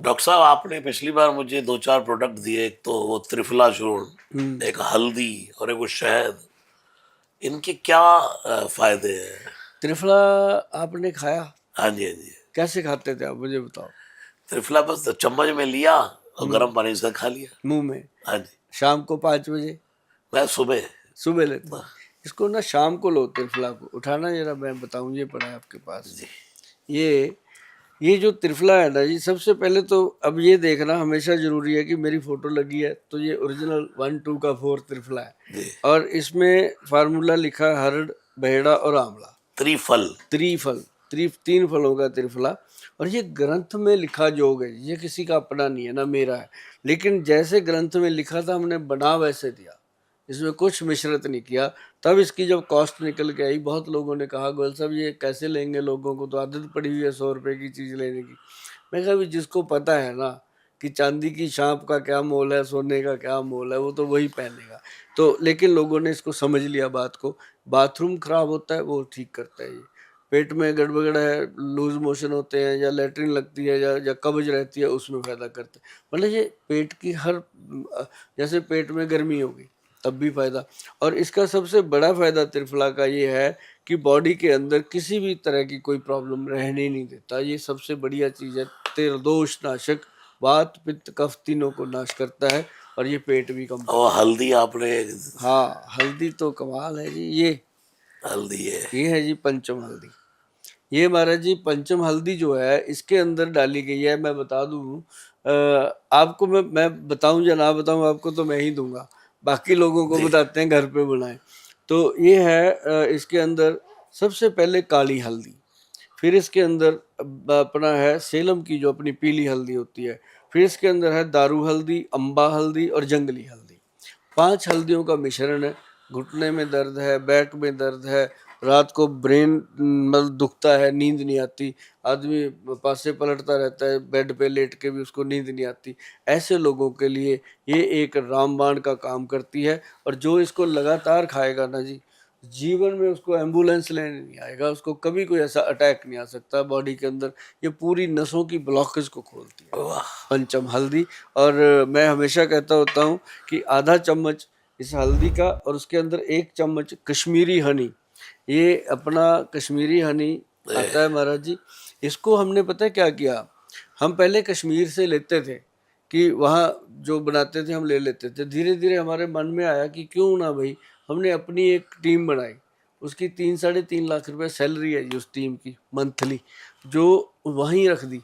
Doctor साहब, आपने पिछली बार मुझे 2-4 प्रोडक्ट दिए। एक तो वो त्रिफला चूर्ण, हम्म। एक हल्दी और एक वो शहद। इनके क्या फायदे हैं? त्रिफला आपने खाया? हाँ जी, हाँ जी। कैसे खाते थे आप, मुझे बताओ। त्रिफला बस चम्मच में लिया और हम्म। गर्म पानी से खा लिया। मुंह में? हाँ जी। शाम को 5 बजे? मैं सुबह। सुबह लेते थे? इसको ना शाम को लो, त्रिफला को उठाना जरा, मैं बताऊं, ये पड़ा है आपके पास। जी। ये ये जो त्रिफला है ना जी, सबसे पहले तो अब ये देखना हमेशा जरूरी है कि मेरी फोटो लगी है तो ये ओरिजिनल 1 2 का 4 त्रिफला है। जी। और इसमें फार्मूला लिखा है हरड़, बहेड़ा और आंवला। त्रिफल। त्रिफल, 3 फलों का त्रिफला। और ये ग्रंथ में लिखा जोग है, ये किसी का अपना नहीं है ना मेरा है। लेकिन जैसे ग्रंथ में लिखा था हमने बना वैसे दिया, इसमें कुछ मिश्रित नहीं किया। तब इसकी जब कॉस्ट निकल के आई, बहुत लोगों ने कहा गोयल साहब ये कैसे लेंगे, लोगों को तो आदत पड़ी हुई है 100 रुपए की चीज़ लेने की। मैं कहा भी जिसको पता है ना कि चांदी की शांप का क्या मोल है, सोने का क्या मोल है, वो तो वही पहनेगा। तो लेकिन लोगों ने इसको समझ लिया बात को। बाथरूम खराब होता है वो ठीक करता है ये। पेट में गड़बड़ है, लूज मोशन होते हैं या लेटरिन लगती है या कब्ज रहती है, उसमें फायदा करता है। मतलब ये पेट की हर जैसे पेट में गर्मी होगी तब भी फायदा। और इसका सबसे बड़ा फायदा त्रिफला का ये है कि बॉडी के अंदर किसी भी तरह की कोई प्रॉब्लम रहने ही नहीं देता। ये सबसे बढ़िया चीज़ है। त्रिदोष नाशक, वात पित्त कफ तीनों को नाश करता है। और ये पेट भी कम और करता हल्दी आपने? है। हाँ, हल्दी तो कमाल है जी। हल्दी है। ये है जी पंचम हल्दी। ये महाराज जी पंचम हल्दी जो है इसके अंदर डाली गई है। मैं बता दूं आपको, मैं बताऊं या ना बताऊं आपको तो मैं ही दूंगा। बाकी लोगों को जी। बताते हैं घर पे बनाएं। तो ये है इसके अंदर सबसे पहले काली हल्दी, फिर इसके अंदर अपना है सेलम की जो अपनी पीली हल्दी होती है, फिर इसके अंदर है दारू हल्दी, अम्बा हल्दी और जंगली हल्दी। 5 हल्दियों का मिश्रण है। घुटने में दर्द है, बैक में दर्द है, रात को ब्रेन मतलब दुखता है, नींद नहीं आती, आदमी पासे पलटता रहता है बेड पे लेट के भी उसको नींद नहीं आती, ऐसे लोगों के लिए ये एक रामबाण का काम करती है। और जो इसको लगातार खाएगा ना जी, जीवन में उसको एम्बुलेंस लेने नहीं आएगा, उसको कभी कोई ऐसा अटैक नहीं आ सकता बॉडी के अंदर। ये पूरी नसों की ब्लॉकेज को खोलती है वाह। पंचम हल्दी। और मैं हमेशा कहता होता हूँ कि आधा चम्मच इस हल्दी का और उसके अंदर 1 चम्मच कश्मीरी हनी, ये अपना कश्मीरी हनी आता है महाराज जी। इसको हमने पता है क्या किया, हम पहले कश्मीर से लेते थे कि वहाँ जो बनाते थे हम ले लेते थे। धीरे धीरे हमारे मन में आया कि क्यों ना भाई, हमने अपनी एक टीम बनाई। उसकी 3 साढ़े 3 लाख रुपए सैलरी है जी उस टीम की मंथली, जो वहीं रख दी।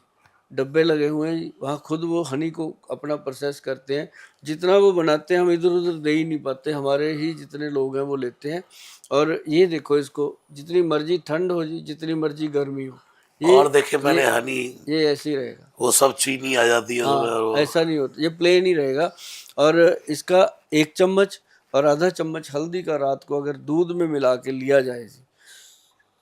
डब्बे लगे हुए हैं जी, वहाँ खुद वो हनी को अपना प्रोसेस करते हैं। जितना वो बनाते हैं हम इधर उधर दे ही नहीं पाते, हमारे ही जितने लोग हैं वो लेते हैं। और ये देखो, इसको जितनी मर्जी ठंड हो जी, जितनी मर्जी गर्मी हो, ये और देखे मैंने ये हनी, ये ऐसे ही रहेगा। वो सब चीनी आ जाती है उसमें और हाँ, वो। ऐसा नहीं होता, ये प्लेन ही रहेगा। और इसका 1 चम्मच और आधा चम्मच हल्दी का रात को अगर दूध में मिला के लिया जाए जी,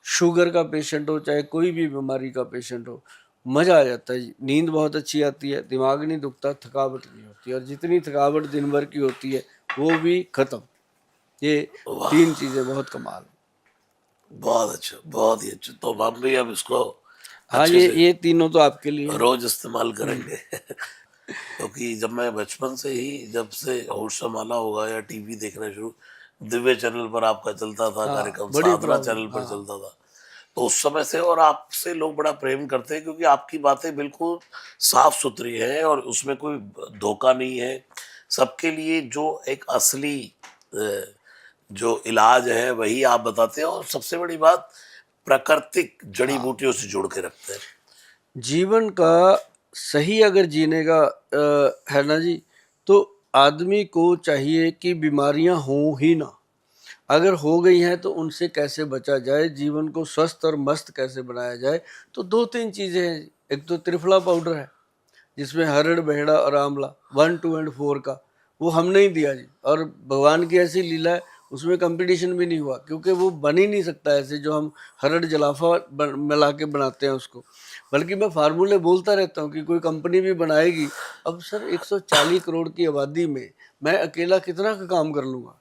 शुगर का पेशेंट हो चाहे कोई भी बीमारी का पेशेंट हो, मजा आ जाता है जी। नींद बहुत अच्छी आती है, दिमाग नहीं दुखता, थकावट नहीं होती, और जितनी थकावट दिन भर की होती है वो भी खत्म। ये वाह। 3 चीजें बहुत कमाल। बहुत अच्छा, बहुत ही अच्छा। तो हम भी अब इसको हाँ, अच्छे से ये तीनों तो आपके लिए हैं। रोज इस्तेमाल करेंगे। क्योंकि जब मैं बचपन से ही, जब से होश संभाला होगा या टीवी देखना शुरू, दिव्य चैनल पर आपका चलता था हाँ, कार्यक्रम, बड़ी साधना चैनल प्रॉब्लम। पर हाँ, चलता था। तो उस समय से और आपसे लोग बड़ा प्रेम करते हैं, क्योंकि आपकी बातें बिल्कुल साफ सुथरी है और उसमें कोई धोखा नहीं है। सबके लिए जो एक असली अ, जो इलाज है वही आप बताते हैं, और सबसे बड़ी बात, प्राकृतिक जड़ी हाँ। बूटियों से जोड़ के रखते हैं। जीवन का सही अगर जीने का है ना जी, तो आदमी को चाहिए कि बीमारियां हो ही ना। अगर हो गई हैं तो उनसे कैसे बचा जाए, जीवन को स्वस्थ और मस्त कैसे बनाया जाए। तो 2 3 चीजें हैं। एक तो त्रिफला पाउडर है जिसमें हरड़, बहेड़ा और आंवला 1 2 और 4 का, वो हमने ही दिया जी। और भगवान की ऐसी लीला है, उसमें कंपटीशन भी नहीं हुआ, क्योंकि वो बन ही नहीं सकता ऐसे जो हम हरड़ जलाफा मिला के बनाते हैं उसको। बल्कि मैं फार्मूले बोलता रहता हूँ कि कोई कंपनी भी बनाएगी। अब सर 140 करोड़ की आबादी में मैं अकेला कितना का काम कर लूँगा।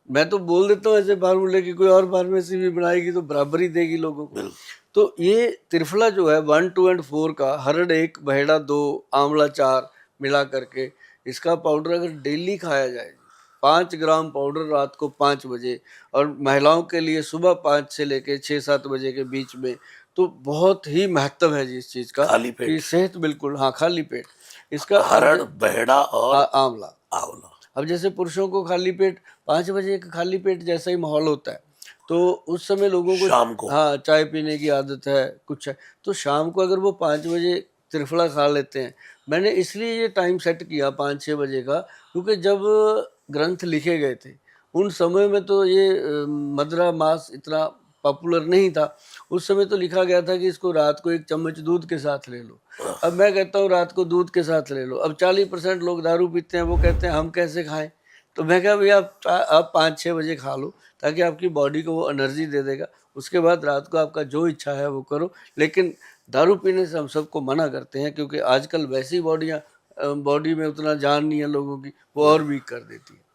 मैं तो बोल देता हूँ ऐसे फार्मूले की कोई और फार्मेसी भी बनाएगी तो बराबर ही देगी लोगों को। बिल्कुल। तो ये त्रिफला जो है 1, 2 एंड 4 का, हरड़ 1, बहेड़ा 2, आंवला 4 मिला करके इसका पाउडर अगर डेली खाया जाए, 5 ग्राम पाउडर रात को 5 बजे, और महिलाओं के लिए सुबह 5 से लेके 6-7 बजे के बीच में, तो बहुत ही महत्व है जी इस चीज़ का खाली कि पेट सेहत बिल्कुल, हाँ, खाली पेट इसका। हरड़ बहेड़ा और आंवला। आंवला। अब जैसे पुरुषों को खाली पेट 5 बजे का खाली पेट जैसा ही माहौल होता है, तो उस समय लोगों को, शाम को हाँ, चाय पीने की आदत है, कुछ है, तो शाम को अगर वो 5 बजे त्रिफला खा लेते हैं। मैंने इसलिए ये टाइम सेट किया 5-6 बजे का, क्योंकि जब ग्रंथ लिखे गए थे उन समय में तो ये मदरा मांस इतना पॉपुलर नहीं था। उस समय तो लिखा गया था कि इसको रात को 1 चम्मच दूध के साथ ले लो। अब मैं कहता हूँ रात को दूध के साथ ले लो। अब 40% लोग दारू पीते हैं, वो कहते हैं हम कैसे खाएं? तो मैं कहा भैया आप 5-6 बजे खा लो, ताकि आपकी बॉडी को वो एनर्जी दे देगा। उसके बाद रात को आपका जो इच्छा है वो करो। लेकिन दारू पीने से हम सबको मना करते हैं, क्योंकि आजकल वैसी बॉडी में उतना जान नहीं है लोगों की, वो और वीक कर देती है।